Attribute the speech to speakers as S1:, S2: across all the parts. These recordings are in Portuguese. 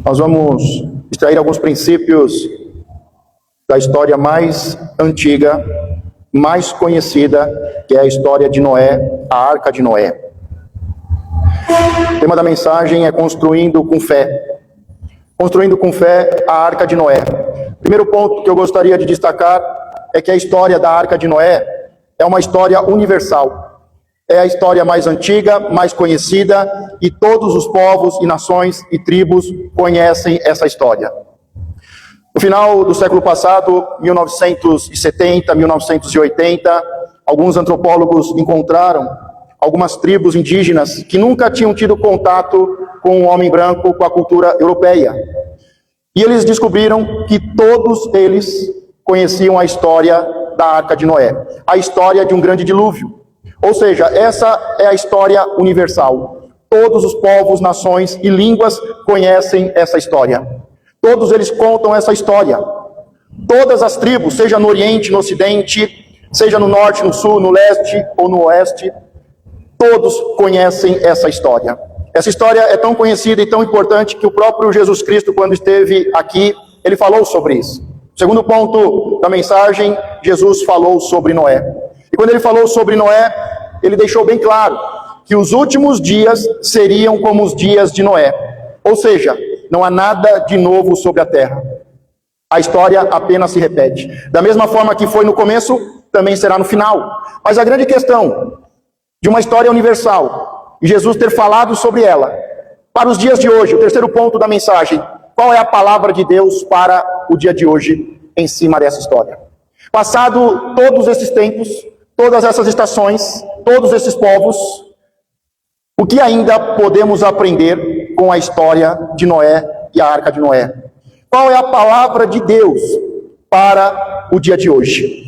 S1: Nós vamos extrair alguns princípios da história mais antiga, mais conhecida, que é a história de Noé, a Arca de Noé. O tema da mensagem é construindo com fé. Construindo com fé a Arca de Noé. Primeiro ponto que eu gostaria de destacar é que a história da Arca de Noé é uma história universal. É a história mais antiga, mais conhecida, e todos os povos e nações e tribos conhecem essa história. No final do século passado, 1970, 1980, alguns antropólogos encontraram algumas tribos indígenas que nunca tinham tido contato com o homem branco, com a cultura europeia. E eles descobriram que todos eles conheciam a história da Arca de Noé, a história de um grande dilúvio. Ou seja, essa é a história universal. Todos os povos, nações e línguas conhecem essa história. Todos eles contam essa história. Todas as tribos, seja no Oriente, no Ocidente, seja no Norte, no Sul, no Leste ou no Oeste, todos conhecem essa história. Essa história é tão conhecida e tão importante que o próprio Jesus Cristo, quando esteve aqui, ele falou sobre isso. Segundo ponto da mensagem, Jesus falou sobre Noé. E quando ele falou sobre Noé, ele deixou bem claro que os últimos dias seriam como os dias de Noé. Ou seja, não há nada de novo sobre a terra. A história apenas se repete. Da mesma forma que foi no começo, também será no final. Mas a grande questão de uma história universal, e Jesus ter falado sobre ela, para os dias de hoje, o terceiro ponto da mensagem, qual é a palavra de Deus para o dia de hoje em cima dessa história? Passado todos esses tempos, todas essas estações, todos esses povos, o que ainda podemos aprender com a história de Noé e a Arca de Noé? Qual é a palavra de Deus para o dia de hoje?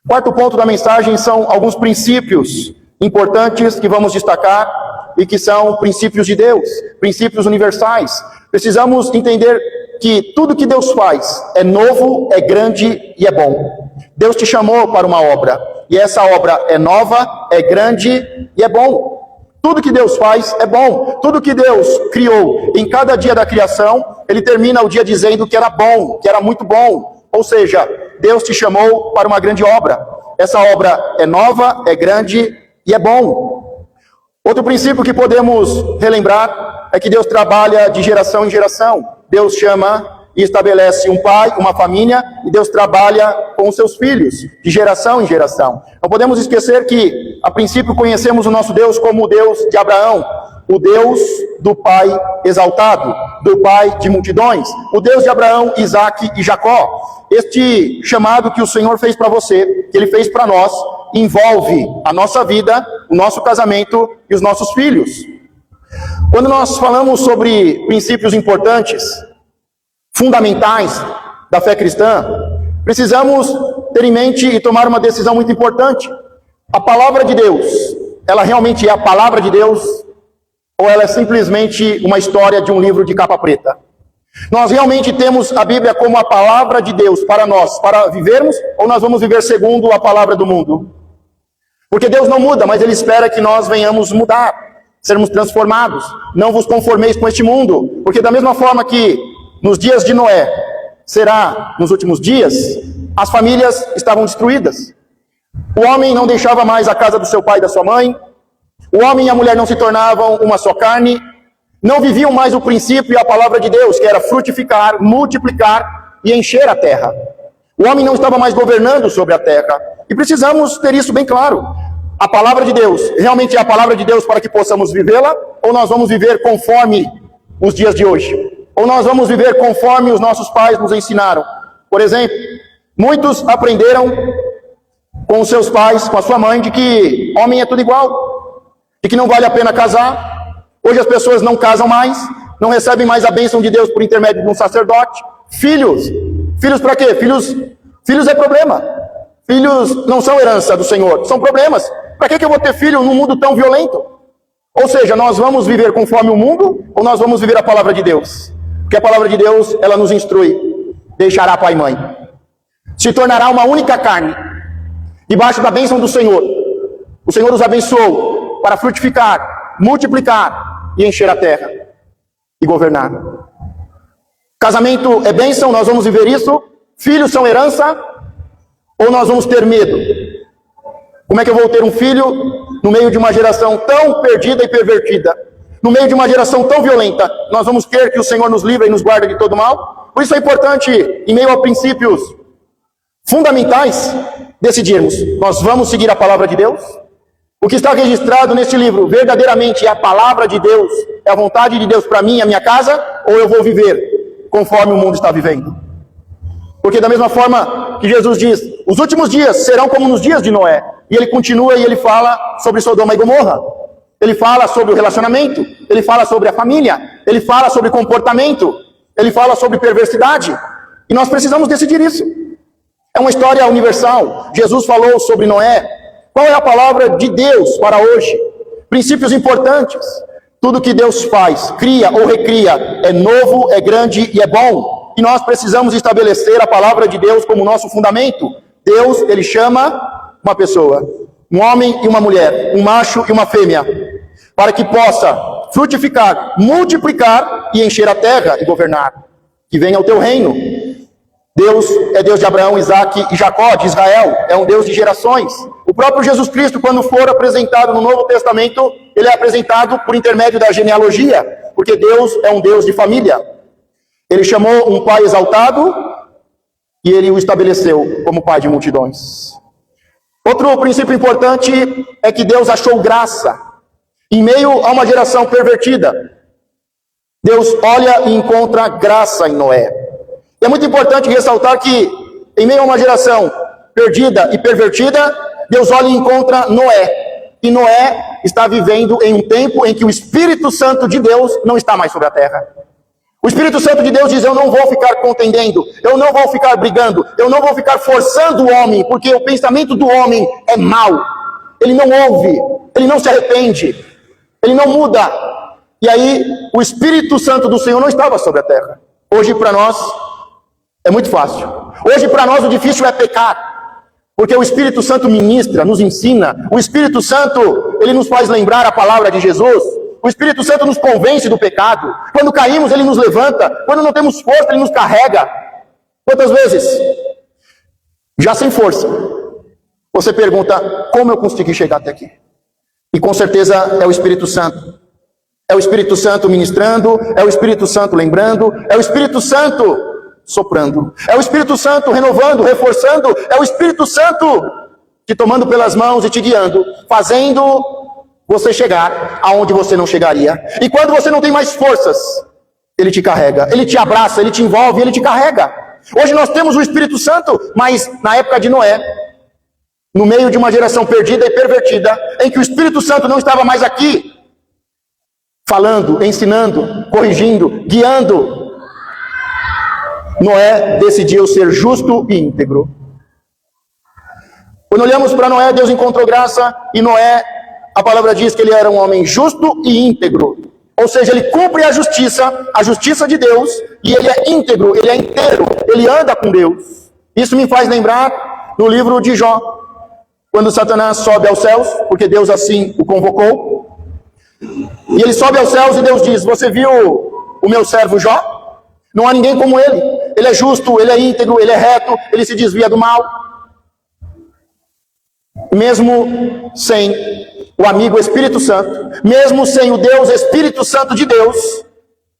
S1: Quarto ponto da mensagem são alguns princípios importantes que vamos destacar e que são princípios de Deus, princípios universais. Precisamos entender que tudo que Deus faz é novo, é grande e é bom. Deus te chamou para uma obra, e essa obra é nova, é grande e é bom. Tudo que Deus faz é bom. Tudo que Deus criou em cada dia da criação, Ele termina o dia dizendo que era bom, que era muito bom. Ou seja, Deus te chamou para uma grande obra. Essa obra é nova, é grande e é bom. Outro princípio que podemos relembrar é que Deus trabalha de geração em geração. Deus chama e estabelece um pai, uma família, e Deus trabalha com os seus filhos, de geração em geração. Não podemos esquecer que, a princípio, conhecemos o nosso Deus como o Deus de Abraão, o Deus do pai exaltado, do pai de multidões, o Deus de Abraão, Isaque e Jacó. Este chamado que o Senhor fez para você, que Ele fez para nós, envolve a nossa vida, o nosso casamento e os nossos filhos. Quando nós falamos sobre princípios importantes, fundamentais da fé cristã, precisamos ter em mente e tomar uma decisão muito importante. A palavra de Deus, ela realmente é a palavra de Deus, ou ela é simplesmente uma história de um livro de capa preta? Nós realmente temos a Bíblia como a palavra de Deus para nós, para vivermos, ou nós vamos viver segundo a palavra do mundo? Porque Deus não muda, mas Ele espera que nós venhamos mudar, sermos transformados. Não vos conformeis com este mundo, porque da mesma forma que nos dias de Noé, será nos últimos dias, as famílias estavam destruídas. O homem não deixava mais a casa do seu pai e da sua mãe, o homem e a mulher não se tornavam uma só carne, não viviam mais o princípio e a palavra de Deus, que era frutificar, multiplicar e encher a terra. O homem não estava mais governando sobre a terra, e precisamos ter isso bem claro. A palavra de Deus realmente é a palavra de Deus para que possamos vivê-la, ou nós vamos viver conforme os dias de hoje? Ou nós vamos viver conforme os nossos pais nos ensinaram? Por exemplo, muitos aprenderam com os seus pais, com a sua mãe, de que homem é tudo igual, de que não vale a pena casar. Hoje as pessoas não casam mais, não recebem mais a bênção de Deus por intermédio de um sacerdote. Filhos para quê? Filhos é problema. Filhos não são herança do Senhor, são problemas. Para que eu vou ter filho num mundo tão violento? Ou seja, nós vamos viver conforme o mundo, ou nós vamos viver a palavra de Deus? Porque a palavra de Deus, ela nos instrui. Deixará pai e mãe. Se tornará uma única carne. Debaixo da bênção do Senhor. O Senhor os abençoou para frutificar, multiplicar e encher a terra. E governar. Casamento é bênção, nós vamos viver isso. Filhos são herança, ou nós vamos ter medo? Como é que eu vou ter um filho no meio de uma geração tão perdida e pervertida? No meio de uma geração tão violenta? Nós vamos querer que o Senhor nos livre e nos guarde de todo mal? Por isso é importante, em meio a princípios fundamentais, decidirmos: nós vamos seguir a palavra de Deus? O que está registrado neste livro verdadeiramente é a palavra de Deus, é a vontade de Deus para mim e a minha casa, ou eu vou viver conforme o mundo está vivendo? Porque da mesma forma que Jesus diz, os últimos dias serão como nos dias de Noé, e ele continua e ele fala sobre Sodoma e Gomorra, ele fala sobre o relacionamento, ele fala sobre a família, ele fala sobre comportamento, ele fala sobre perversidade, e nós precisamos decidir isso. É uma história universal. Jesus falou sobre Noé. Qual é a palavra de Deus para hoje? Princípios importantes. Tudo que Deus faz, cria ou recria, é novo, é grande e é bom. E nós precisamos estabelecer a palavra de Deus como nosso fundamento. Deus, ele chama uma pessoa, um homem e uma mulher, um macho e uma fêmea, para que possa frutificar, multiplicar e encher a terra e governar. Que venha o teu reino. Deus é Deus de Abraão, Isaque e Jacó, de Israel, é um Deus de gerações. O próprio Jesus Cristo, quando for apresentado no Novo Testamento, ele é apresentado por intermédio da genealogia, porque Deus é um Deus de família. Ele chamou um pai exaltado e ele o estabeleceu como pai de multidões. Outro princípio importante é que Deus achou graça em meio a uma geração pervertida. Deus olha e encontra graça em Noé. É muito importante ressaltar que, em meio a uma geração perdida e pervertida, Deus olha e encontra Noé. E Noé está vivendo em um tempo em que o Espírito Santo de Deus não está mais sobre a terra. O Espírito Santo de Deus diz: eu não vou ficar contendendo, eu não vou ficar brigando, eu não vou ficar forçando o homem, porque o pensamento do homem é mau. Ele não ouve, ele não se arrepende, ele não muda. E aí, o Espírito Santo do Senhor não estava sobre a terra. Hoje, para nós, é muito fácil. Hoje, para nós, o difícil é pecar, porque o Espírito Santo ministra, nos ensina. O Espírito Santo, ele nos faz lembrar a palavra de Jesus. O Espírito Santo nos convence do pecado. Quando caímos, ele nos levanta. Quando não temos força, ele nos carrega. Quantas vezes, já sem força, você pergunta: como eu consegui chegar até aqui? E com certeza é o Espírito Santo. É o Espírito Santo ministrando, é o Espírito Santo lembrando, é o Espírito Santo soprando, é o Espírito Santo renovando, reforçando, é o Espírito Santo te tomando pelas mãos e te guiando, fazendo você chegar aonde você não chegaria. E quando você não tem mais forças, ele te carrega, ele te abraça, ele te envolve, ele te carrega. Hoje nós temos o Espírito Santo, mas na época de Noé, no meio de uma geração perdida e pervertida, em que o Espírito Santo não estava mais aqui, falando, ensinando, corrigindo, guiando, Noé decidiu ser justo e íntegro. Quando olhamos para Noé, Deus encontrou graça, e Noé, a palavra diz que ele era um homem justo e íntegro. Ou seja, ele cumpre a justiça de Deus, e ele é íntegro, ele é inteiro, ele anda com Deus. Isso me faz lembrar no livro de Jó, quando Satanás sobe aos céus, porque Deus assim o convocou, e ele sobe aos céus e Deus diz: você viu o meu servo Jó? Não há ninguém como ele. Ele é justo, ele é íntegro, ele é reto, ele se desvia do mal. Mesmo sem o amigo Espírito Santo, mesmo sem o Deus Espírito Santo de Deus,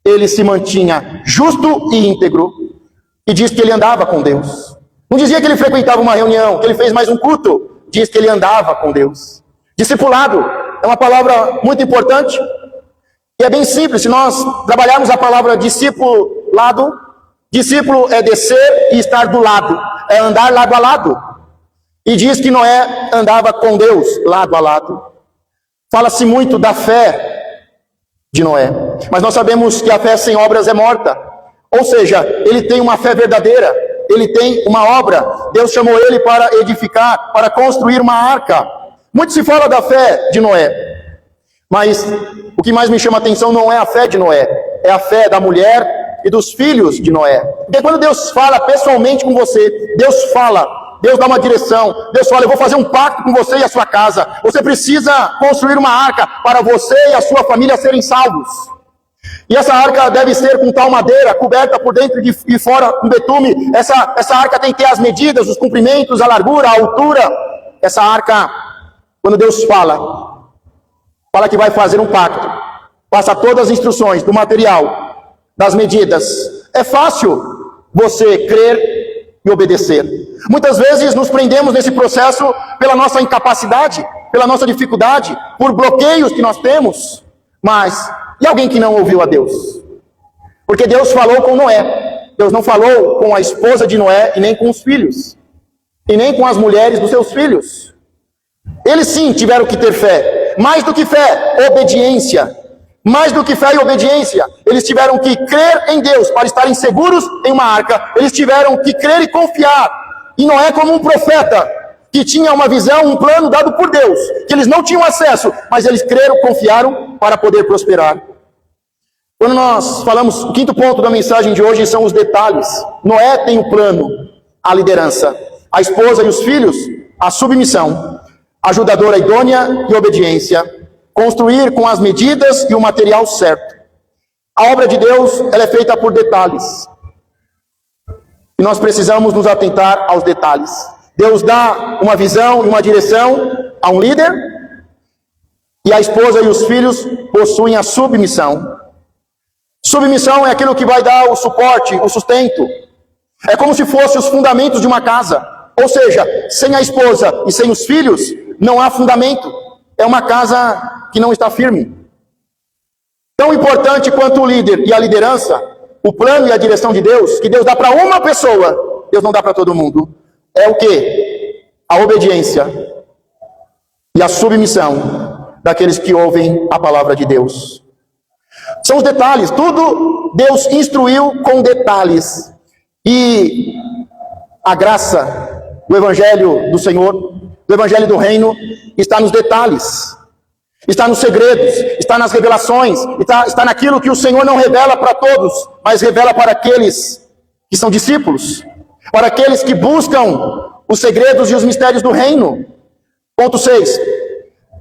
S1: ele se mantinha justo e íntegro. E diz que ele andava com Deus. Não dizia que ele frequentava uma reunião, que ele fez mais um culto. Diz que ele andava com Deus. Discipulado é uma palavra muito importante. E é bem simples. Se nós trabalharmos a palavra discipulado, discípulo é descer e estar do lado, é andar lado a lado. E diz que Noé andava com Deus lado a lado. Fala-se muito da fé de Noé, mas nós sabemos que a fé sem obras é morta. Ou seja, ele tem uma fé verdadeira, ele tem uma obra. Deus chamou ele para edificar, para construir uma arca. Muito se fala da fé de Noé, mas o que mais me chama a atenção não é a fé de Noé, é a fé da mulher e dos filhos de Noé. Porque quando Deus fala pessoalmente com você, Deus fala, Deus dá uma direção, Deus fala: eu vou fazer um pacto com você e a sua casa. Você precisa construir uma arca para você e a sua família serem salvos. E essa arca deve ser com tal madeira, coberta por dentro e fora com betume. Essa arca tem que ter as medidas, os comprimentos, a largura, a altura. Essa arca, quando Deus fala que vai fazer um pacto, passa todas as instruções do material, das medidas. É fácil você crer e obedecer. Muitas vezes nos prendemos nesse processo pela nossa incapacidade, pela nossa dificuldade, por bloqueios que nós temos. Mas, e alguém que não ouviu a Deus? Porque Deus falou com Noé. Deus não falou com a esposa de Noé e nem com os filhos. E nem com as mulheres dos seus filhos. Eles sim tiveram que ter fé. Mais do que fé, obediência. Mais do que fé e obediência. Eles tiveram que crer em Deus para estarem seguros em uma arca. Eles tiveram que crer e confiar em Noé como um profeta, que tinha uma visão, um plano dado por Deus, que eles não tinham acesso, mas eles creram, confiaram para poder prosperar. Quando nós falamos, o quinto ponto da mensagem de hoje são os detalhes. Noé tem o plano, a liderança, a esposa e os filhos, a submissão, a ajudadora idônea e obediência, construir com as medidas e o material certo. A obra de Deus, ela é feita por detalhes. E nós precisamos nos atentar aos detalhes. Deus dá uma visão e uma direção a um líder, e a esposa e os filhos possuem a submissão. Submissão é aquilo que vai dar o suporte, o sustento. É como se fossem os fundamentos de uma casa. Ou seja, sem a esposa e sem os filhos, não há fundamento. É uma casa que não está firme. Tão importante quanto o líder e a liderança, o plano e a direção de Deus, que Deus dá para uma pessoa, Deus não dá para todo mundo. É o quê? A obediência e a submissão daqueles que ouvem a palavra de Deus. São os detalhes, tudo Deus instruiu com detalhes. E a graça do Evangelho do Senhor, do Evangelho do Reino, está nos detalhes, está nos segredos, está nas revelações, está naquilo que o Senhor não revela para todos, mas revela para aqueles que são discípulos, para aqueles que buscam os segredos e os mistérios do reino. Ponto 6.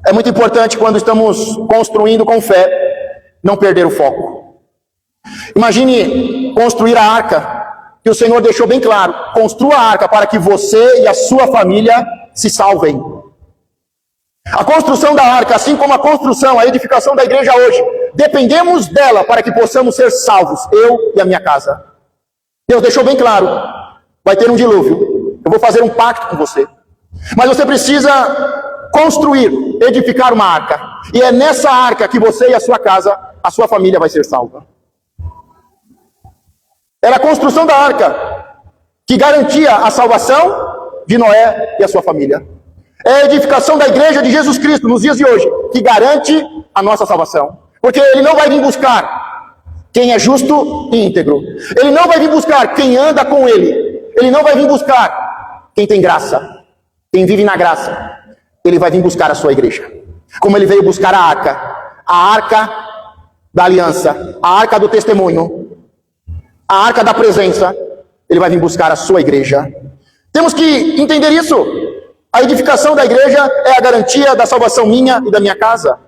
S1: É muito importante quando estamos construindo com fé, não perder o foco. Imagine construir a arca, que o Senhor deixou bem claro. Construa a arca para que você e a sua família se salvem. A construção da arca, assim como a construção, a edificação da igreja hoje, dependemos dela para que possamos ser salvos, eu e a minha casa. Deus deixou bem claro, vai ter um dilúvio, eu vou fazer um pacto com você. Mas você precisa construir, edificar uma arca. E é nessa arca que você e a sua casa, a sua família vai ser salva. Era a construção da arca que garantia a salvação de Noé e a sua família. É a edificação da igreja de Jesus Cristo nos dias de hoje que garante a nossa salvação. Porque Ele não vai vir buscar quem é justo e íntegro. Ele não vai vir buscar quem anda com Ele. Ele não vai vir buscar quem tem graça, quem vive na graça. Ele vai vir buscar a sua igreja. Como Ele veio buscar a arca da aliança, a arca do testemunho, a arca da presença. Ele vai vir buscar a sua igreja. Temos que entender isso. A edificação da igreja é a garantia da salvação minha e da minha casa.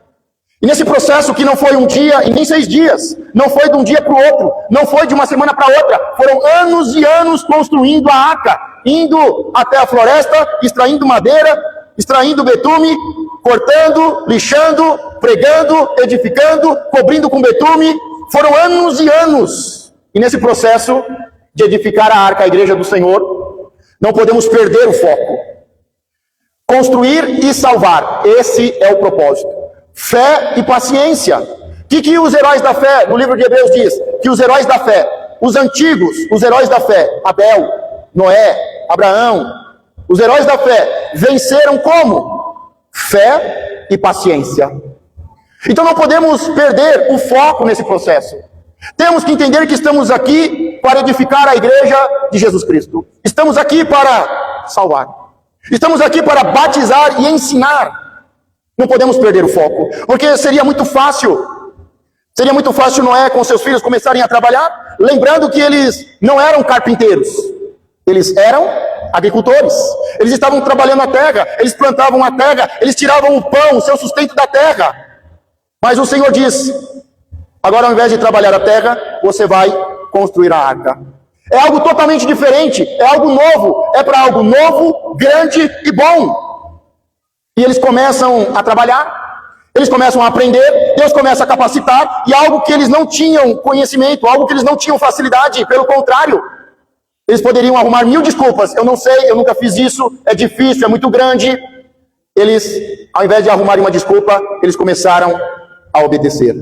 S1: E nesse processo que não foi um dia e nem 6 dias, não foi de um dia para o outro, não foi de uma semana para outra, foram anos e anos construindo a arca, indo até a floresta, extraindo madeira, extraindo betume, cortando, lixando, pregando, edificando, cobrindo com betume. Foram anos e anos. E nesse processo de edificar a arca, a igreja do Senhor, não podemos perder o foco. Construir e salvar, esse é o propósito. Fé e paciência. O que os heróis da fé, no livro de Hebreus diz? Que os heróis da fé, os antigos, os heróis da fé, Abel, Noé, Abraão, os heróis da fé, venceram como? Fé e paciência. Então não podemos perder o foco nesse processo. Temos que entender que estamos aqui para edificar a igreja de Jesus Cristo. Estamos aqui para salvar. Estamos aqui para batizar e ensinar. Não podemos perder o foco, porque seria muito fácil Noé com seus filhos começarem a trabalhar, lembrando que eles não eram carpinteiros, eles eram agricultores. Eles estavam trabalhando a terra, eles plantavam a terra, eles tiravam o pão, o seu sustento da terra. Mas o Senhor diz: Agora, ao invés de trabalhar a terra, você vai construir a arca. É algo totalmente diferente, é algo novo, é para algo novo, grande e bom. E eles começam a trabalhar, eles começam a aprender, Deus começa a capacitar, e algo que eles não tinham conhecimento, algo que eles não tinham facilidade, pelo contrário, eles poderiam arrumar 1000 desculpas. Eu não sei, eu nunca fiz isso, é difícil, é muito grande. Eles, ao invés de arrumarem uma desculpa, eles começaram a obedecer.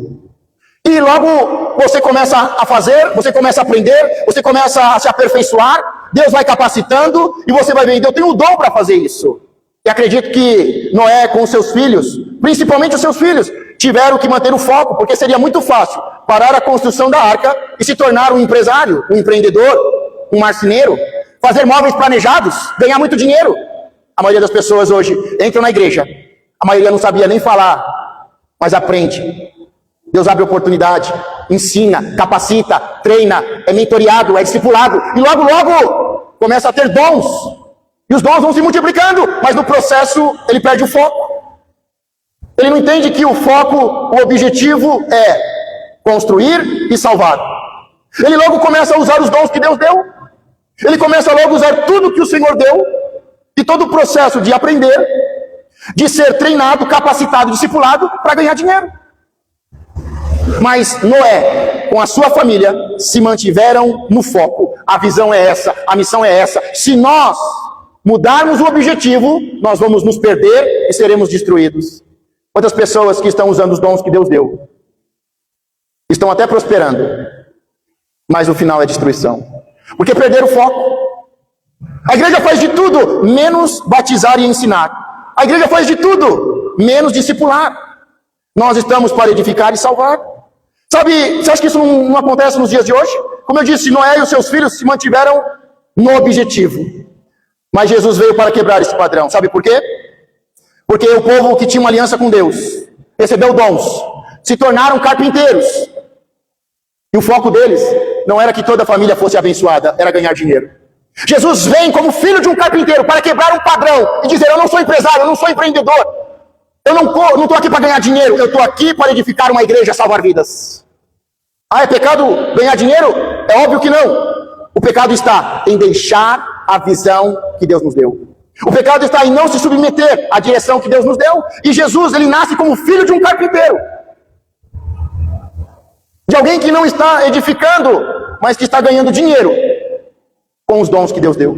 S1: E logo você começa a fazer, você começa a aprender, você começa a se aperfeiçoar, Deus vai capacitando e você vai vendo, eu tenho o dom para fazer isso. E acredito que Noé com os seus filhos, principalmente os seus filhos, tiveram que manter o foco, porque seria muito fácil parar a construção da arca e se tornar um empresário, um empreendedor, um marceneiro, fazer móveis planejados, ganhar muito dinheiro. A maioria das pessoas hoje entram na igreja, a maioria não sabia nem falar, mas aprende. Deus abre oportunidade, ensina, capacita, treina, é mentoreado, é discipulado, e logo, logo, começa a ter dons, e os dons vão se multiplicando, mas no processo ele perde o foco. Ele não entende que o foco, o objetivo é construir e salvar. Ele logo começa a usar os dons que Deus deu, ele começa logo a usar tudo que o Senhor deu, e todo o processo de aprender, de ser treinado, capacitado, discipulado, para ganhar dinheiro. Mas Noé, com a sua família, se mantiveram no foco. A visão é essa, a missão é essa. Se nós mudarmos o objetivo, nós vamos nos perder e seremos destruídos. Quantas pessoas que estão usando os dons que Deus deu estão até prosperando, mas o final é destruição, porque perderam o foco. A igreja faz de tudo, menos batizar e ensinar. A igreja faz de tudo, menos discipular. Nós estamos para edificar e salvar. Sabe, você acha que isso não acontece nos dias de hoje? Como eu disse, Noé e os seus filhos se mantiveram no objetivo. Mas Jesus veio para quebrar esse padrão. Sabe por quê? Porque o povo que tinha uma aliança com Deus, recebeu dons, se tornaram carpinteiros. E o foco deles não era que toda a família fosse abençoada, era ganhar dinheiro. Jesus vem como filho de um carpinteiro para quebrar um padrão e dizer, eu não sou empresário, eu não sou empreendedor. Eu não estou aqui para ganhar dinheiro, eu estou aqui para edificar uma igreja, salvar vidas. Ah, é pecado ganhar dinheiro? É óbvio que não. O pecado está em deixar a visão que Deus nos deu. O pecado está em não se submeter à direção que Deus nos deu. E Jesus, ele nasce como filho de um carpinteiro. De alguém que não está edificando, mas que está ganhando dinheiro com os dons que Deus deu.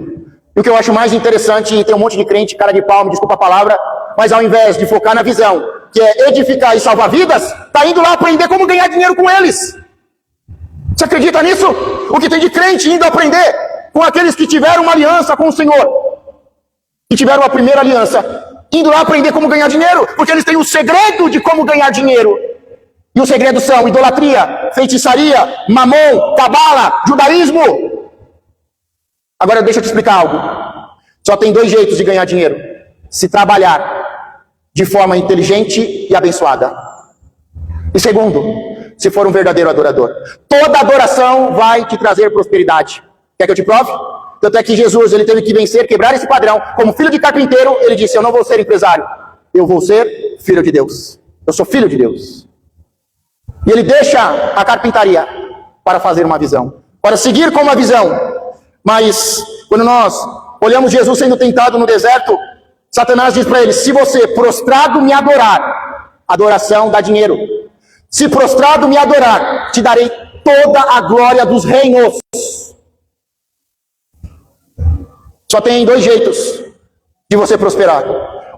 S1: E o que eu acho mais interessante, e tem um monte de crente, cara de pau, me desculpa a palavra, mas ao invés de focar na visão, que é edificar e salvar vidas, está indo lá aprender como ganhar dinheiro com eles. Você acredita nisso? O que tem de crente indo aprender com aqueles que tiveram uma aliança com o Senhor, que tiveram a primeira aliança, indo lá aprender como ganhar dinheiro, porque eles têm o segredo de como ganhar dinheiro. E os segredos são idolatria, feitiçaria, mamon, cabala, judaísmo. Agora deixa eu te explicar algo. Só tem 2 jeitos de ganhar dinheiro: se trabalhar de forma inteligente e abençoada, e segundo, se for um verdadeiro adorador. Toda adoração vai te trazer prosperidade. Quer que eu te prove? Tanto é que Jesus, ele teve que vencer, quebrar esse padrão. Como filho de carpinteiro, ele disse, eu não vou ser empresário, eu vou ser filho de Deus. Eu sou filho de Deus. E ele deixa a carpintaria para fazer uma visão, para seguir com uma visão. Mas quando nós olhamos Jesus sendo tentado no deserto, Satanás diz para ele, se você prostrado me adorar, adoração dá dinheiro. Se prostrado me adorar, te darei toda a glória dos reinos. Só tem 2 jeitos de você prosperar.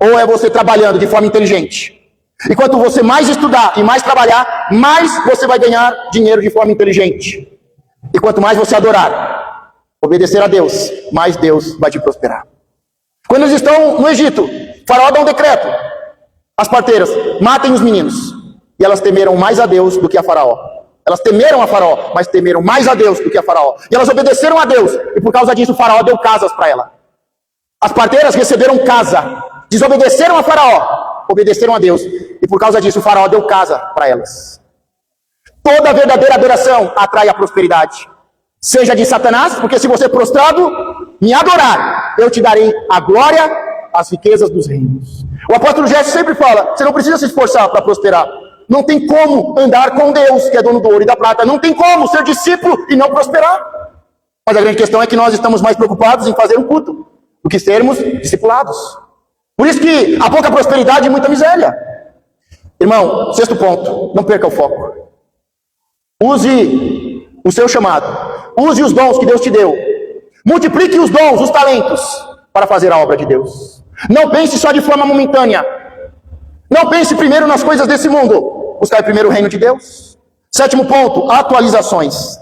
S1: Ou é você trabalhando de forma inteligente. E quanto você mais estudar e mais trabalhar, mais você vai ganhar dinheiro de forma inteligente. E quanto mais você adorar, obedecer a Deus, mais Deus vai te prosperar. Quando eles estão no Egito, Faraó dá um decreto. As parteiras, matem os meninos. E elas temeram mais a Deus do que a Faraó. Elas temeram a Faraó, mas temeram mais a Deus do que a Faraó. E elas obedeceram a Deus. E por causa disso, o Faraó deu casas para ela. As parteiras receberam casa. Desobedeceram a Faraó, obedeceram a Deus. E por causa disso, o Faraó deu casa para elas. Toda verdadeira adoração atrai a prosperidade. Seja de Satanás, porque se você prostrado me adorar, eu te darei a glória, as riquezas dos reinos. O apóstolo Jesse sempre fala, você não precisa se esforçar para prosperar. Não tem como andar com Deus, que é dono do ouro e da prata. Não tem como ser discípulo e não prosperar. Mas a grande questão é que nós estamos mais preocupados em fazer um culto do que sermos discipulados. Por isso que há pouca prosperidade e muita miséria. Irmão, sexto ponto, não perca o foco. Use o seu chamado. Use os dons que Deus te deu. Multiplique os dons, os talentos, para fazer a obra de Deus. Não pense só de forma momentânea. Não pense primeiro nas coisas desse mundo. Buscar primeiro o reino de Deus. Sétimo ponto, atualizações.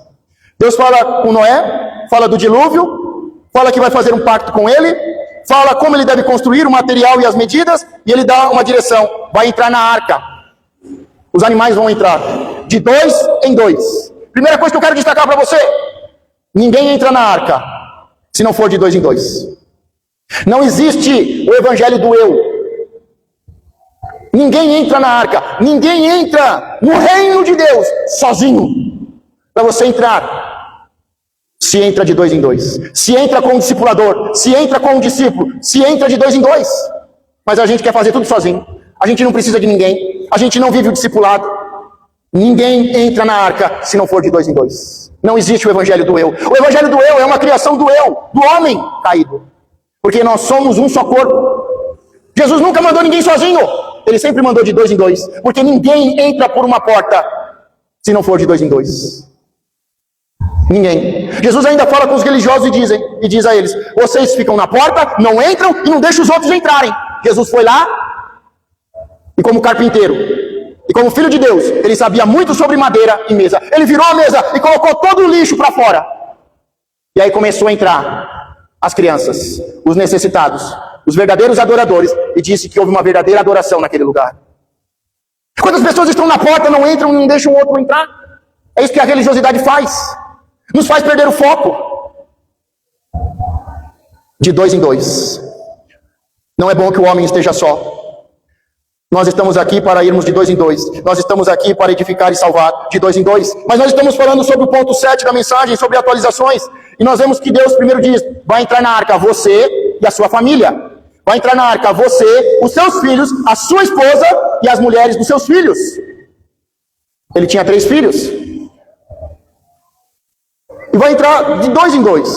S1: Deus fala com Noé, fala do dilúvio, fala que vai fazer um pacto com ele, fala como ele deve construir o material e as medidas, e ele dá uma direção, vai entrar na arca. Os animais vão entrar de 2 em 2. Primeira coisa que eu quero destacar para você: ninguém entra na arca se não for de 2 em 2. Não existe o evangelho do eu. Ninguém entra na arca, ninguém entra no reino de Deus sozinho. Para você entrar, se entra de 2 em 2. Se entra com um discipulador, se entra com um discípulo, se entra de 2 em 2. Mas a gente quer fazer tudo sozinho. A gente não precisa de ninguém. A gente não vive o discipulado. Ninguém entra na arca se não for de 2 em 2. Não existe o evangelho do eu. O evangelho do eu é uma criação do eu, do homem caído. Porque nós somos um só corpo. Jesus nunca mandou ninguém sozinho. Ele sempre mandou de 2 em 2. Porque ninguém entra por uma porta se não for de 2 em 2. Ninguém. Jesus ainda fala com os religiosos e diz a eles: vocês ficam na porta, não entram e não deixam os outros entrarem. Jesus foi lá e, como carpinteiro e como filho de Deus, ele sabia muito sobre madeira e mesa. Ele virou a mesa e colocou todo o lixo para fora. E aí começou a entrar as crianças, os necessitados, os verdadeiros adoradores, e disse que houve uma verdadeira adoração naquele lugar. Quando as pessoas estão na porta, não entram e não deixam o outro entrar. É isso que a religiosidade faz. Nos faz perder o foco. De 2 em 2. Não é bom que o homem esteja só. Nós estamos aqui para irmos de 2 em 2. Nós estamos aqui para edificar e salvar de 2 em 2. Mas nós estamos falando sobre o ponto 7 da mensagem, sobre atualizações. E nós vemos que Deus primeiro diz: vai entrar na arca você e a sua família. Vai entrar na arca você, os seus filhos, a sua esposa e as mulheres dos seus filhos. Ele tinha 3 filhos. E vai entrar de 2 em 2.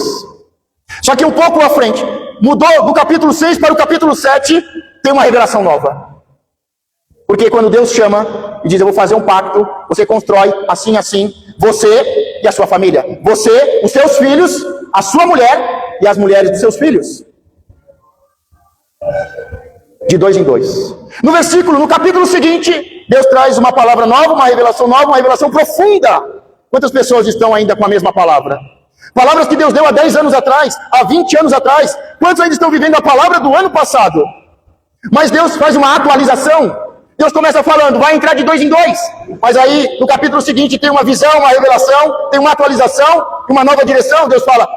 S1: Só que um pouco à frente, mudou do capítulo 6 para o capítulo 7, tem uma revelação nova. Porque quando Deus chama e diz: eu vou fazer um pacto, você constrói assim, assim, você e a sua família. Você, os seus filhos, a sua mulher e as mulheres dos seus filhos. De 2 em 2. No capítulo seguinte, Deus traz uma palavra nova, uma revelação profunda. Quantas pessoas estão ainda com a mesma palavra? Palavras que Deus deu há 10 anos atrás, há 20 anos atrás. Quantos ainda estão vivendo a palavra do ano passado? Mas Deus faz uma atualização. Deus começa falando: vai entrar de 2 em 2. Mas aí, no capítulo seguinte, tem uma visão, uma revelação, tem uma atualização, uma nova direção. Deus fala: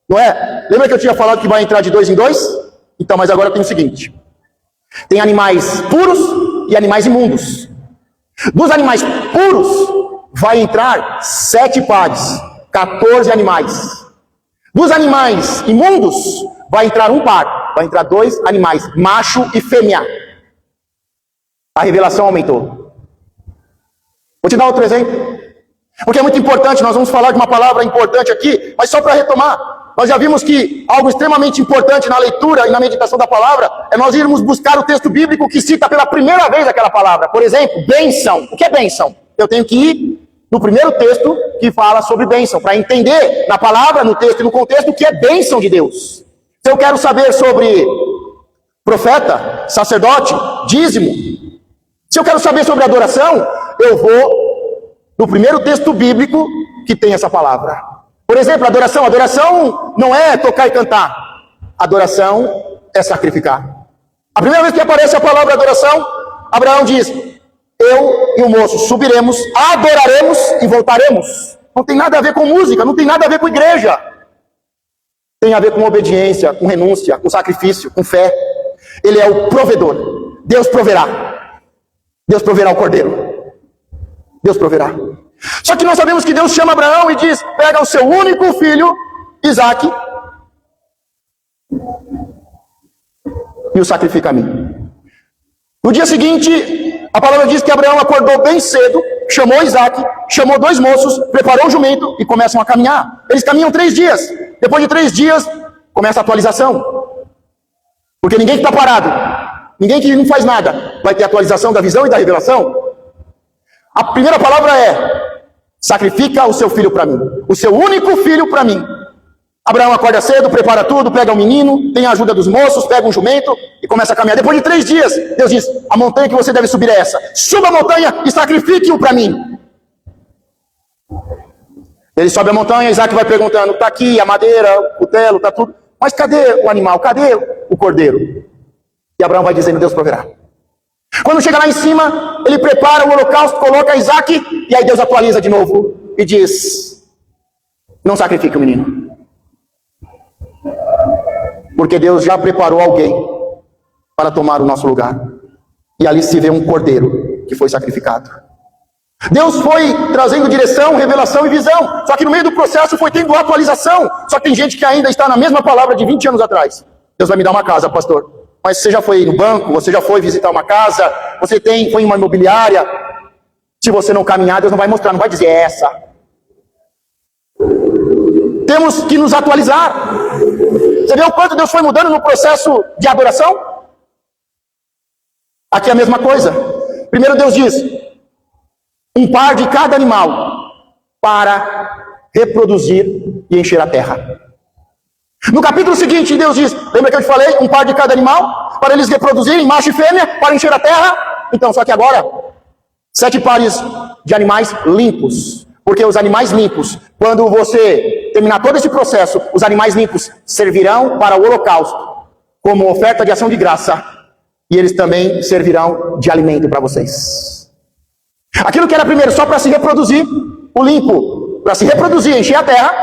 S1: não é? Lembra que eu tinha falado que vai entrar de 2 em 2? Então, mas agora tem o seguinte: tem animais puros e animais imundos. Dos animais puros vai entrar 7 pares, 14 animais. Dos animais imundos vai entrar um par, vai entrar 2 animais, macho e fêmea. A revelação aumentou. Vou te dar outro exemplo, porque é muito importante. Nós vamos falar de uma palavra importante aqui, mas só para retomar, nós já vimos que algo extremamente importante na leitura e na meditação da palavra é nós irmos buscar o texto bíblico que cita pela primeira vez aquela palavra. Por exemplo, bênção. O que é bênção? Eu tenho que ir no primeiro texto que fala sobre bênção, para entender na palavra, no texto e no contexto o que é bênção de Deus. Se eu quero saber sobre profeta, sacerdote, dízimo, se eu quero saber sobre adoração, eu vou no primeiro texto bíblico que tem essa palavra. Por exemplo, adoração não é tocar e cantar. Adoração é sacrificar. A primeira vez que aparece a palavra adoração, Abraão diz: eu e o moço subiremos, adoraremos e voltaremos. Não tem nada a ver com música, não tem nada a ver com igreja. Tem a ver com obediência, com renúncia, com sacrifício, com fé. Ele é o provedor. Deus proverá. Deus proverá o cordeiro. Deus proverá. Só que nós sabemos que Deus chama Abraão e diz: pega o seu único filho, Isaque, e o sacrifica a mim. No dia seguinte, A palavra diz que Abraão acordou bem cedo, chamou Isaac, chamou 2 moços, preparou o jumento e começam a caminhar. Eles caminham 3 dias. Depois de 3 dias, começa a atualização. Porque ninguém que está parado, ninguém que não faz nada, vai ter atualização da visão e da revelação. A primeira palavra é: sacrifica o seu filho para mim, o seu único filho para mim. Abraão acorda cedo, prepara tudo, pega o menino, tem a ajuda dos moços, pega um jumento e começa a caminhar. Depois de 3 dias, Deus diz: a montanha que você deve subir é essa. Suba a montanha e sacrifique-o para mim. Ele sobe a montanha, Isaac vai perguntando: está aqui a madeira, o cutelo, está tudo. Mas cadê o animal? Cadê o cordeiro? E Abraão vai dizendo: Deus proverá. Quando chega lá em cima, ele prepara o holocausto, coloca Isaac, e aí Deus atualiza de novo e diz: não sacrifique o menino. Porque Deus já preparou alguém para tomar o nosso lugar. E ali se vê um cordeiro que foi sacrificado. Deus foi trazendo direção, revelação e visão. Só que no meio do processo foi tendo atualização. Só que tem gente que ainda está na mesma palavra de 20 anos atrás. Deus vai me dar uma casa, pastor. Mas você já foi no banco, você já foi visitar uma casa, você foi em uma imobiliária. Se você não caminhar, Deus não vai mostrar, não vai dizer essa. Temos que nos atualizar. Você vê o quanto Deus foi mudando no processo de adoração? Aqui é a mesma coisa. Primeiro Deus diz: um par de cada animal para reproduzir e encher a terra. No capítulo seguinte, Deus diz: lembra que eu te falei? Um par de cada animal para eles reproduzirem, macho e fêmea, para encher a terra? Então, só que agora, 7 pares de animais limpos. Porque os animais limpos, quando você terminar todo esse processo, os animais limpos servirão para o holocausto como oferta de ação de graça, e eles também servirão de alimento para vocês. Aquilo que era primeiro só para se reproduzir, o limpo para se reproduzir, encher a terra,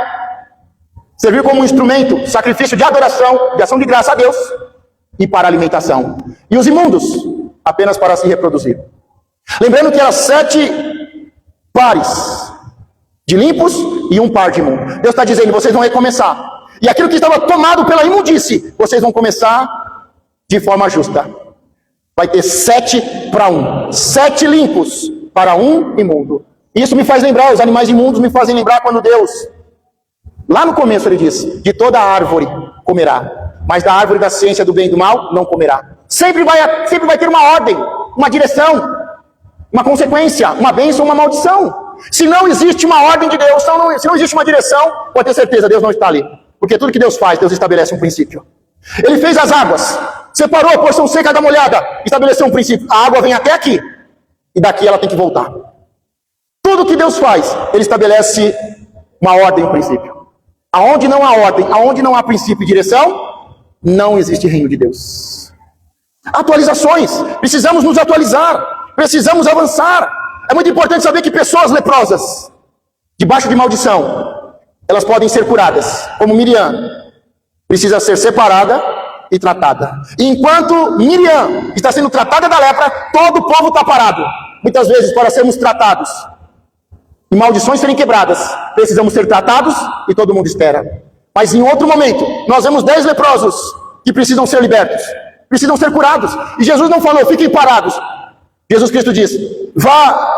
S1: servir como um instrumento, sacrifício de adoração, de ação de graça a Deus, e para alimentação. E os imundos, apenas para se reproduzir. Lembrando que eram 7 pares de limpos e um par de imundos. Deus está dizendo: vocês vão recomeçar. E aquilo que estava tomado pela imundície, vocês vão começar de forma justa. Vai ter 7 para 1. 7 limpos para 1 imundo. Isso me faz lembrar, os animais imundos me fazem lembrar quando Deus, lá no começo ele diz: de toda árvore comerá, mas da árvore da ciência do bem e do mal não comerá. Sempre vai ter uma ordem, uma direção, uma consequência, uma bênção, uma maldição. Se não existe uma ordem de Deus, se não existe uma direção, pode ter certeza, Deus não está ali. Porque tudo que Deus faz, Deus estabelece um princípio. Ele fez as águas, separou a porção seca da molhada, estabeleceu um princípio. A água vem até aqui, e daqui ela tem que voltar. Tudo que Deus faz, Ele estabelece uma ordem, um princípio. Aonde não há ordem, aonde não há princípio e direção, não existe reino de Deus. Atualizações, precisamos nos atualizar, precisamos avançar. É muito importante saber que pessoas leprosas, debaixo de maldição, elas podem ser curadas, como Miriam, precisa ser separada e tratada. E enquanto Miriam está sendo tratada da lepra, todo o povo está parado. Muitas vezes, para sermos tratados e maldições serem quebradas, precisamos ser tratados e todo mundo espera. Mas em outro momento, nós vemos 10 leprosos que precisam ser libertos, precisam ser curados. E Jesus não falou: fiquem parados. Jesus Cristo disse: vá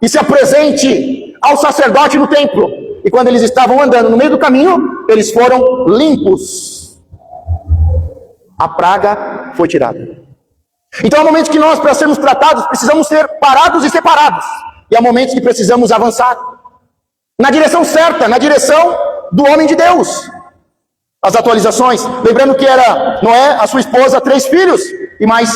S1: e se apresente ao sacerdote no templo. E quando eles estavam andando no meio do caminho, eles foram limpos. A praga foi tirada. Então há momentos que nós, para sermos tratados, precisamos ser parados e separados. E há momentos que precisamos avançar na direção certa, na direção do homem de Deus. As atualizações, lembrando que era Noé, a sua esposa, 3 filhos, e mais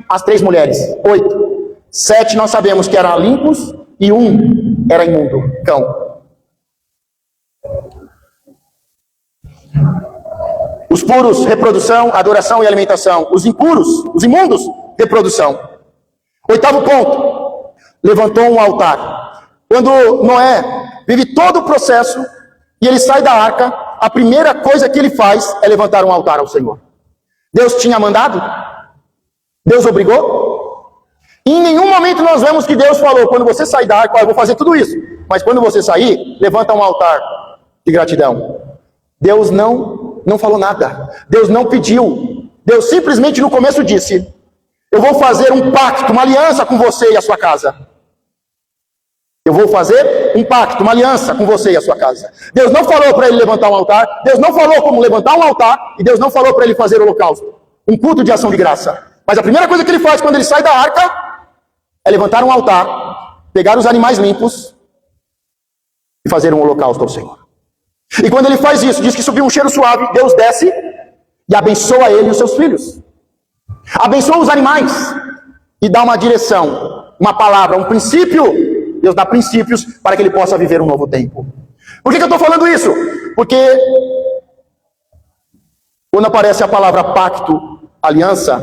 S1: as 3 mulheres, 8. 7 nós sabemos que eram limpos e 1 era imundo, cão. Os puros, reprodução, adoração e alimentação. Os impuros, os imundos, reprodução. 8º ponto, levantou um altar. Quando Noé vive todo o processo e ele sai da arca, a primeira coisa que ele faz é levantar um altar ao Senhor. Deus tinha mandado? Deus obrigou? Em nenhum momento nós vemos que Deus falou: quando você sair da arca, eu vou fazer tudo isso. Mas quando você sair, levanta um altar de gratidão. Deus não falou nada. Deus não pediu. Deus simplesmente no começo disse: eu vou fazer um pacto, uma aliança com você e a sua casa. Eu vou fazer um pacto, uma aliança com você e a sua casa. Deus não falou para ele levantar um altar, Deus não falou como levantar um altar, e Deus não falou para ele fazer holocausto, um culto de ação de graça. Mas a primeira coisa que ele faz quando ele sai da arca é levantar um altar, pegar os animais limpos e fazer um holocausto ao Senhor. E quando ele faz isso, diz que subiu um cheiro suave, Deus desce e abençoa ele e os seus filhos. Abençoa os animais e dá uma direção, uma palavra, um princípio. Deus dá princípios para que ele possa viver um novo tempo. Por que eu estou falando isso? Porque quando aparece a palavra pacto, aliança,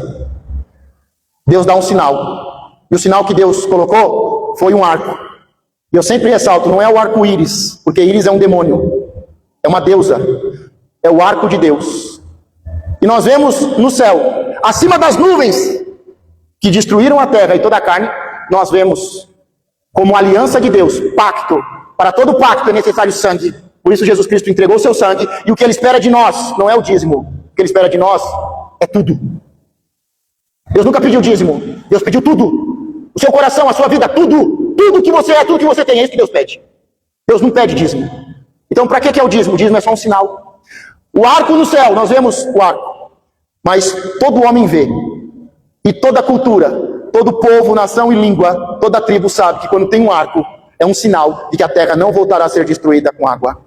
S1: Deus dá um sinal. E o sinal que Deus colocou foi um arco. E eu sempre ressalto, não é o arco-íris, porque íris é um demônio, é uma deusa, é o arco de Deus. E nós vemos no céu, acima das nuvens que destruíram a terra e toda a carne, nós vemos como aliança de Deus, pacto. Para todo pacto é necessário sangue. Por isso Jesus Cristo entregou o seu sangue. E o que ele espera de nós não é o dízimo. O que ele espera de nós é tudo. Deus nunca pediu dízimo. Deus pediu tudo. O seu coração, a sua vida, tudo. Tudo que você é, tudo que você tem. É isso que Deus pede. Deus não pede dízimo. Então para que é o dízimo? O dízimo é só um sinal. O arco no céu, nós vemos o arco. Mas todo homem vê. E toda cultura, todo povo, nação e língua, toda tribo sabe que quando tem um arco, é um sinal de que a terra não voltará a ser destruída com água.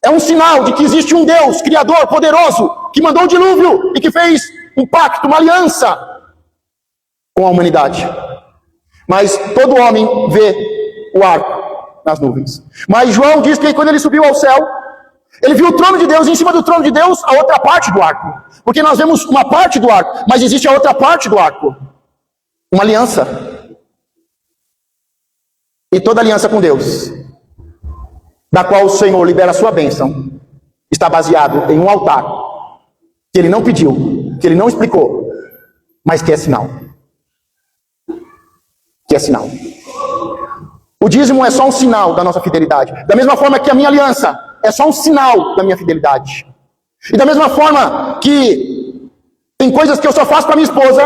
S1: É um sinal de que existe um Deus, Criador, poderoso, que mandou o dilúvio e que fez um pacto, uma aliança com a humanidade. Mas todo homem vê o arco nas nuvens. Mas João diz que quando ele subiu ao céu, ele viu o trono de Deus, e em cima do trono de Deus, a outra parte do arco. Porque nós vemos uma parte do arco, mas existe a outra parte do arco. Uma aliança. E toda aliança com Deus, da qual o Senhor libera a sua bênção, está baseado em um altar que ele não pediu, que ele não explicou, mas que é sinal. Que é sinal. O dízimo é só um sinal da nossa fidelidade. Da mesma forma que a minha aliança é só um sinal da minha fidelidade. E da mesma forma que tem coisas que eu só faço para minha esposa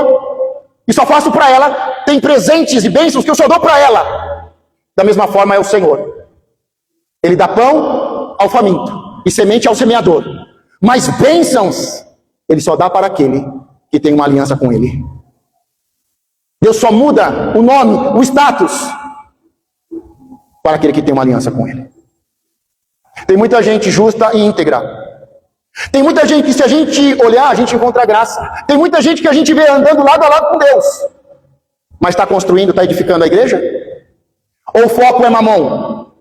S1: e só faço para ela, tem presentes e bênçãos que eu só dou para ela. Da mesma forma é o Senhor. Ele dá pão ao faminto e semente ao semeador. Mas bênçãos ele só dá para aquele que tem uma aliança com ele. Deus só muda o nome, o status, para aquele que tem uma aliança com ele. Tem muita gente justa e íntegra. Tem muita gente que, se a gente olhar, a gente encontra graça. Tem muita gente que a gente vê andando lado a lado com Deus, mas está construindo, está edificando a igreja? Ou o foco é mamão?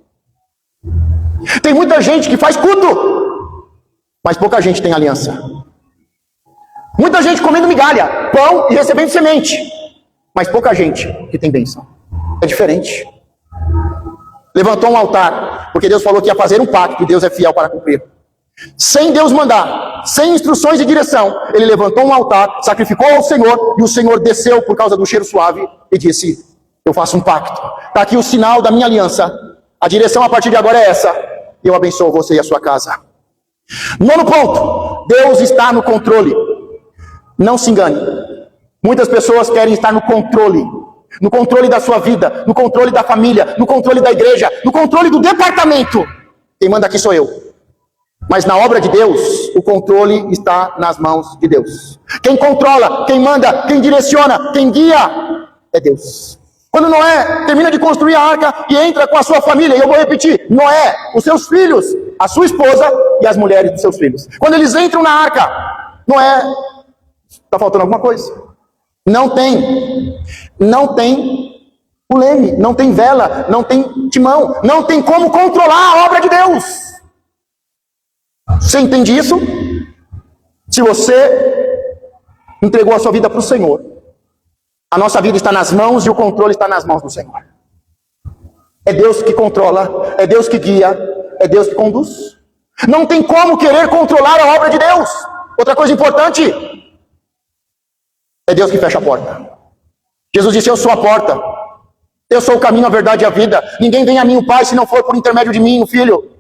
S1: Tem muita gente que faz culto, mas pouca gente tem aliança. Muita gente comendo migalha, pão e recebendo semente, mas pouca gente que tem bênção. É diferente. Levantou um altar, porque Deus falou que ia fazer um pacto, e Deus é fiel para cumprir. Sem Deus mandar, sem instruções e direção, ele levantou um altar, sacrificou ao Senhor, e o Senhor desceu por causa do cheiro suave e disse: eu faço um pacto. Está aqui o sinal da minha aliança. A direção a partir de agora é essa. Eu abençoo você e a sua casa. Nono ponto: Deus está no controle. Não se engane. Muitas pessoas querem estar no controle da sua vida, no controle da família, no controle da igreja, no controle do departamento. Quem manda aqui sou eu. Mas na obra de Deus, o controle está nas mãos de Deus. Quem controla, quem manda, quem direciona, quem guia é Deus. Quando Noé termina de construir a arca e entra com a sua família, e eu vou repetir: Noé, os seus filhos, a sua esposa e as mulheres dos seus filhos. Quando eles entram na arca, Noé, está faltando alguma coisa. Não tem o leme, não tem vela, não tem timão, não tem como controlar a obra de Deus. Você entende isso? Se você entregou a sua vida para o Senhor, a nossa vida está nas mãos e o controle está nas mãos do Senhor. É Deus que controla, é Deus que guia, é Deus que conduz. Não tem como querer controlar a obra de Deus. Outra coisa importante: é Deus que fecha a porta. Jesus disse: eu sou a porta, eu sou o caminho, a verdade e a vida. Ninguém vem a mim, o Pai, se não for por intermédio de mim, o Filho.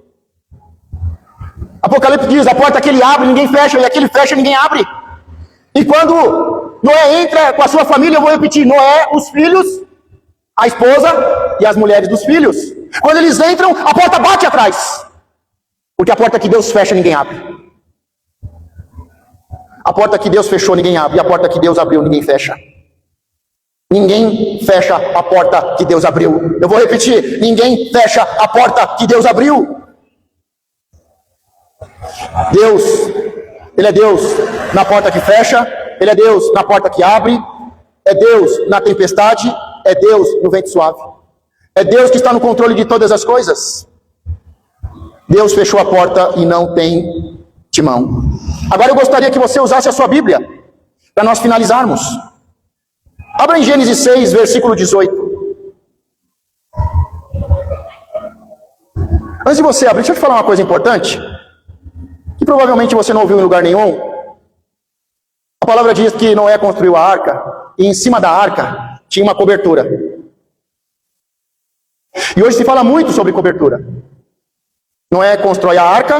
S1: Apocalipse diz: a porta que ele abre, ninguém fecha, e aquele fecha, ninguém abre. E quando Noé entra com a sua família, eu vou repetir, Noé, os filhos, a esposa e as mulheres dos filhos. Quando eles entram, a porta bate atrás. Porque a porta que Deus fecha, ninguém abre. A porta que Deus fechou, ninguém abre. E a porta que Deus abriu, ninguém fecha. Ninguém fecha a porta que Deus abriu. Eu vou repetir, ninguém fecha a porta que Deus abriu. Deus, Ele é Deus na porta que fecha, Ele é Deus na porta que abre, é Deus na tempestade, é Deus no vento suave. É Deus que está no controle de todas as coisas. Deus fechou a porta e não tem timão. Agora eu gostaria que você usasse a sua Bíblia para nós finalizarmos. Abra em Gênesis 6, versículo 18. Antes de você abrir, deixa eu te falar uma coisa importante, que provavelmente você não ouviu em lugar nenhum. A palavra diz que Noé construiu a arca, e em cima da arca tinha uma cobertura. E hoje se fala muito sobre cobertura. Noé constrói a arca,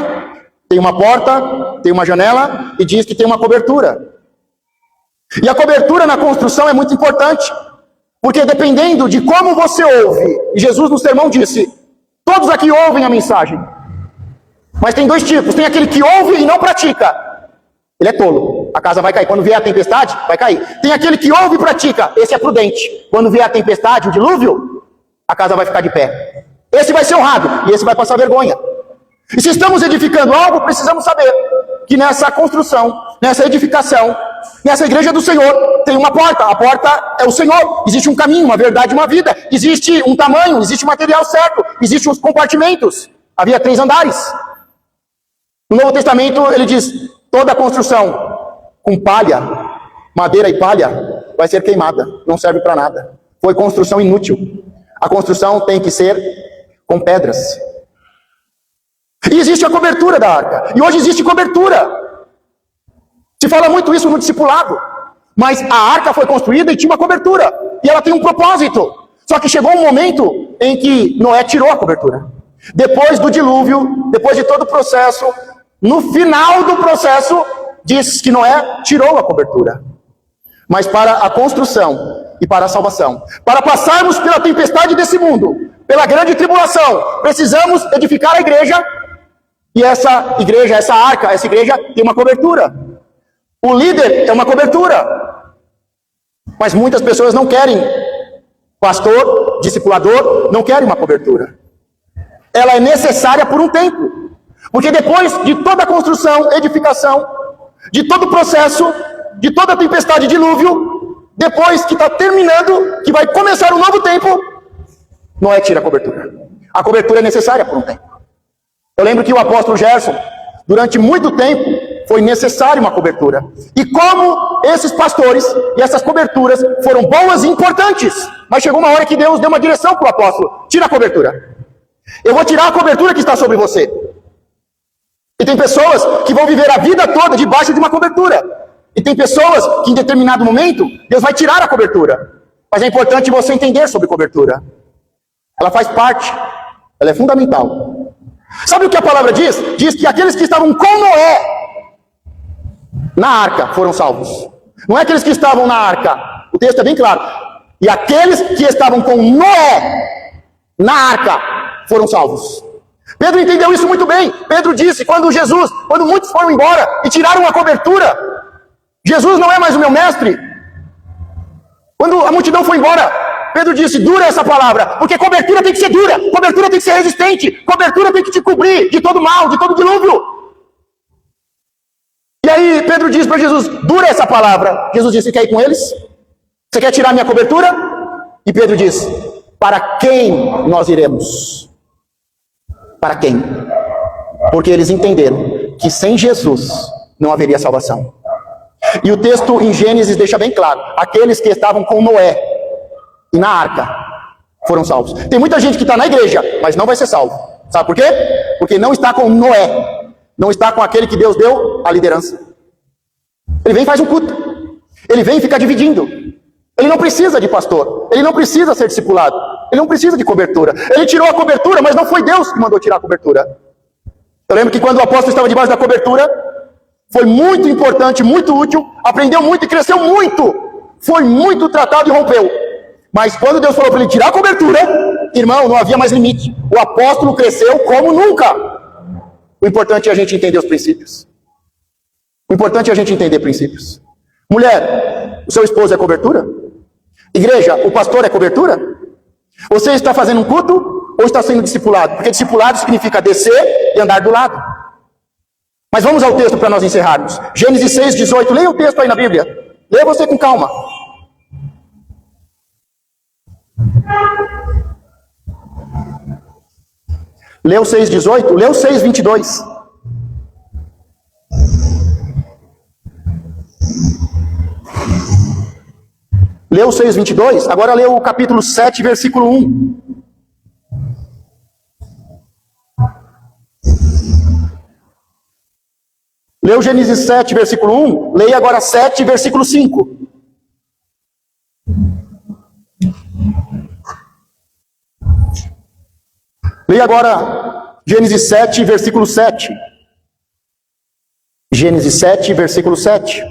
S1: tem uma porta, tem uma janela, e diz que tem uma cobertura. E a cobertura na construção é muito importante, porque dependendo de como você ouve, e Jesus no sermão disse, todos aqui ouvem a mensagem, mas tem dois tipos, tem aquele que ouve e não pratica, ele é tolo, a casa vai cair, quando vier a tempestade, vai cair. Tem aquele que ouve e pratica, esse é prudente, quando vier a tempestade, o dilúvio, a casa vai ficar de pé. Esse vai ser honrado, e esse vai passar vergonha. E se estamos edificando algo, precisamos saber que nessa construção, nessa edificação, nessa igreja do Senhor, tem uma porta. A porta é o Senhor. Existe um caminho, uma verdade, uma vida. Existe um tamanho, existe um material certo. Existem os compartimentos. Havia 3 andares. No Novo Testamento, ele diz, toda a construção com palha, madeira e palha, vai ser queimada. Não serve para nada. Foi construção inútil. A construção tem que ser com pedras. E existe a cobertura da arca. E hoje existe cobertura. Se fala muito isso no discipulado. Mas a arca foi construída e tinha uma cobertura. E ela tem um propósito. Só que chegou um momento em que Noé tirou a cobertura. Depois do dilúvio, depois de todo o processo, no final do processo, diz que Noé tirou a cobertura. Mas para a construção e para a salvação, para passarmos pela tempestade desse mundo, pela grande tribulação, precisamos edificar a igreja. E essa igreja, essa arca, essa igreja tem uma cobertura. O líder é uma cobertura. Mas muitas pessoas não querem, pastor, discipulador, não querem uma cobertura. Ela é necessária por um tempo. Porque depois de toda a construção, edificação, de todo o processo, de toda a tempestade, dilúvio, depois que está terminando, que vai começar um novo tempo, Noé tira a cobertura. A cobertura é necessária por um tempo. Eu lembro que o apóstolo Gerson, durante muito tempo, foi necessária uma cobertura. E como esses pastores e essas coberturas foram boas e importantes, mas chegou uma hora que Deus deu uma direção para o apóstolo: tira a cobertura. Eu vou tirar a cobertura que está sobre você. E tem pessoas que vão viver a vida toda debaixo de uma cobertura. E tem pessoas que em determinado momento, Deus vai tirar a cobertura. Mas é importante você entender sobre cobertura. Ela faz parte, ela é fundamental. Sabe o que a palavra diz? Diz que aqueles que estavam com Noé na arca foram salvos. Não é aqueles que estavam na arca. O texto é bem claro. E aqueles que estavam com Noé na arca foram salvos. Pedro entendeu isso muito bem. Pedro disse, quando muitos foram embora e tiraram a cobertura, Jesus não é mais o meu mestre. Quando a multidão foi embora, Pedro disse, dura essa palavra, porque cobertura tem que ser dura, cobertura tem que ser resistente, cobertura tem que te cobrir de todo mal, de todo dilúvio. E aí Pedro diz para Jesus, dura essa palavra. Jesus disse, você quer ir com eles? Você quer tirar minha cobertura? E Pedro diz, para quem nós iremos? Para quem? Porque eles entenderam que sem Jesus não haveria salvação. E o texto em Gênesis deixa bem claro, aqueles que estavam com Noé e na arca foram salvos. Tem muita gente que está na igreja, mas não vai ser salvo. Sabe por quê? Porque não está com Noé, não está com aquele que Deus deu a liderança. Ele vem e faz um culto, ele vem e fica dividindo. Ele não precisa de pastor, ele não precisa ser discipulado, ele não precisa de cobertura. Ele tirou a cobertura, mas não foi Deus que mandou tirar a cobertura. Eu lembro que quando o apóstolo estava debaixo da cobertura, Foi muito importante, muito útil, aprendeu muito e cresceu muito. Foi muito tratado e rompeu. Mas quando Deus falou para ele tirar a cobertura, irmão, não havia mais limite. O apóstolo cresceu como nunca. O importante é a gente entender os princípios. O importante é a gente entender princípios. Mulher, o seu esposo é cobertura? Igreja, o pastor é cobertura? Você está fazendo um culto ou está sendo discipulado? Porque discipulado significa descer e andar do lado. Mas vamos ao texto para nós encerrarmos. Gênesis 6:18. Leia o texto aí na Bíblia. Leia você com calma. Leu 6:18, leu 6:22. Leu 6:22, agora leu o capítulo 7, versículo 1. Leu Gênesis 7, versículo 1, leia agora 7, versículo 5. Leia agora Gênesis 7, versículo 7. Gênesis 7, versículo 7.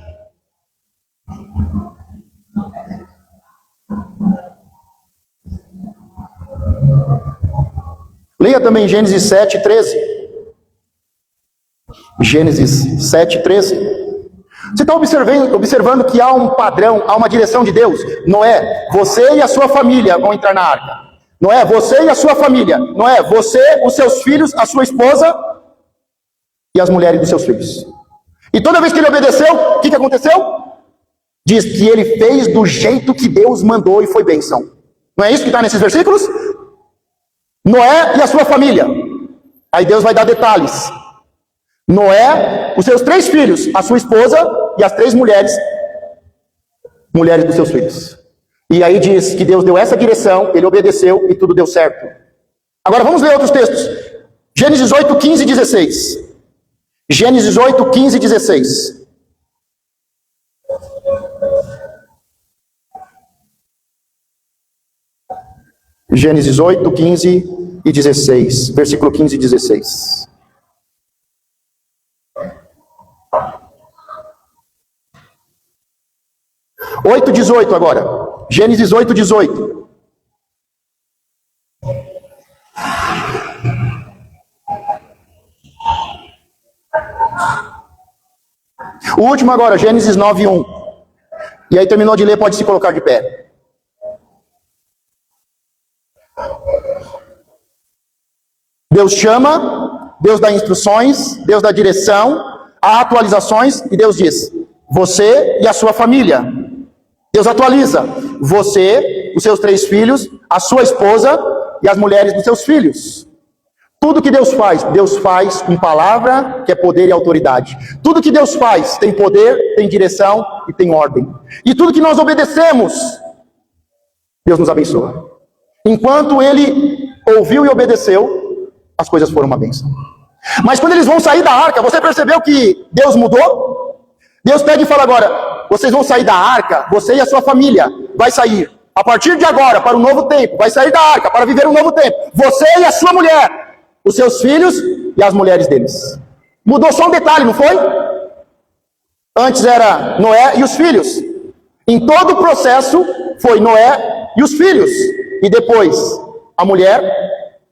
S1: Leia também Gênesis 7, 13. Gênesis 7, 13. Você está observando que há um padrão, há uma direção de Deus. Noé, você e a sua família vão entrar na arca. Noé, você e a sua família. Noé, você, os seus filhos, a sua esposa e as mulheres dos seus filhos. E toda vez que ele obedeceu, o que aconteceu? Diz que ele fez do jeito que Deus mandou e foi bênção. Não é isso que está nesses versículos? Noé e a sua família. Aí Deus vai dar detalhes. Noé, os seus 3 filhos, a sua esposa e as 3 mulheres dos seus filhos. E aí diz que Deus deu essa direção, ele obedeceu e tudo deu certo. Agora vamos ler outros textos. Gênesis 8, 15 e 16. Gênesis 8, 15 e 16. Gênesis 8, 15 e 16. Versículo 15 e 16. Oito, 18 agora. Gênesis 8, 18. O último agora, Gênesis 9, 1. E aí terminou de ler, pode se colocar de pé. Deus chama, Deus dá instruções, Deus dá direção, há atualizações e Deus diz: você e a sua família. Deus atualiza: você, os seus 3 filhos, a sua esposa e as mulheres dos seus filhos. Tudo que Deus faz com palavra, que é poder e autoridade. Tudo que Deus faz tem poder, tem direção e tem ordem. E tudo que nós obedecemos, Deus nos abençoa. Enquanto ele ouviu e obedeceu, as coisas foram uma bênção. Mas quando eles vão sair da arca, você percebeu que Deus mudou? Deus pede e fala agora: vocês vão sair da arca, você e a sua família vai sair, a partir de agora, para um novo tempo, vai sair da arca para viver um novo tempo. Você e a sua mulher, os seus filhos e as mulheres deles. Mudou só um detalhe, não foi? Antes era Noé e os filhos. Em todo o processo foi Noé e os filhos. E depois a mulher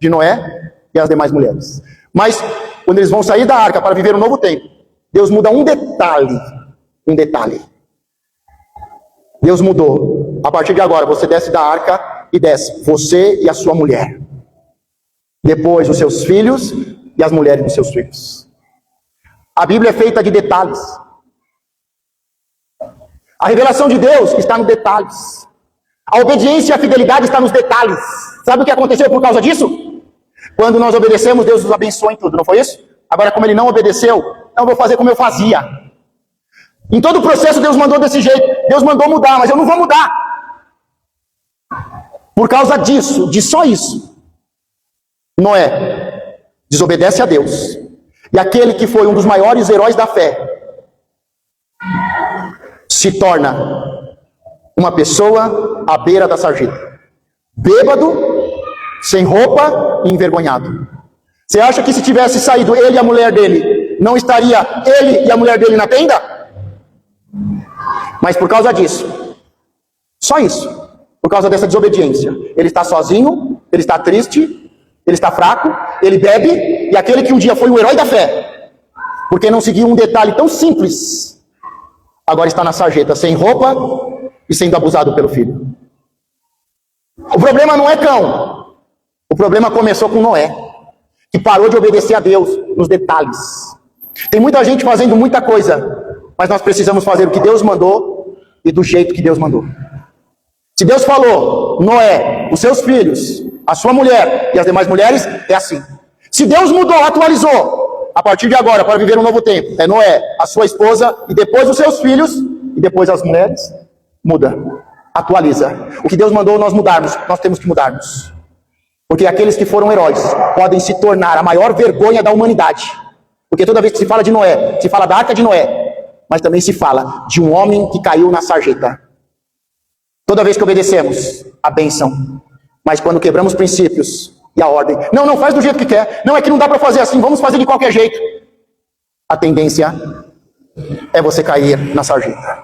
S1: de Noé e as demais mulheres. Mas quando eles vão sair da arca para viver um novo tempo, Deus muda um detalhe. Um detalhe. Deus mudou. A partir de agora, você desce da arca e desce você e a sua mulher. Depois os seus filhos e as mulheres dos seus filhos. A Bíblia é feita de detalhes. A revelação de Deus está nos detalhes. A obediência e a fidelidade está nos detalhes. Sabe o que aconteceu por causa disso? Quando nós obedecemos, Deus nos abençoa em tudo, não foi isso? Agora, como ele não obedeceu, eu vou fazer como eu fazia. Em todo o processo, Deus mandou desse jeito. Deus mandou mudar, mas eu não vou mudar. Por causa disso, de só isso, Noé desobedece a Deus. E aquele que foi um dos maiores heróis da fé se torna uma pessoa à beira da sarjeta. Bêbado, sem roupa e envergonhado. Você acha que se tivesse saído ele e a mulher dele não estaria ele e a mulher dele na tenda? Mas por causa disso, só isso, por causa dessa desobediência, ele está sozinho, ele está triste, ele está fraco, ele bebe, e aquele que um dia foi o herói da fé, porque não seguiu um detalhe tão simples, agora está na sarjeta, sem roupa e sendo abusado pelo filho. O problema não é Cão, o problema começou com Noé, que parou de obedecer a Deus nos detalhes. Tem muita gente fazendo muita coisa, mas nós precisamos fazer o que Deus mandou e do jeito que Deus mandou. Se Deus falou, Noé, os seus filhos, a sua mulher e as demais mulheres, é assim. Se Deus mudou, atualizou, a partir de agora, para viver um novo tempo, é Noé, a sua esposa, e depois os seus filhos, e depois as mulheres, muda, atualiza. O que Deus mandou nós mudarmos, nós temos que mudarmos. Porque aqueles que foram heróis podem se tornar a maior vergonha da humanidade. Porque toda vez que se fala de Noé, se fala da arca de Noé, mas também se fala de um homem que caiu na sarjeta. Toda vez que obedecemos, a bênção. Mas quando quebramos princípios e a ordem, não faz do jeito que quer, não é que não dá para fazer assim, vamos fazer de qualquer jeito. A tendência é você cair na sarjeta.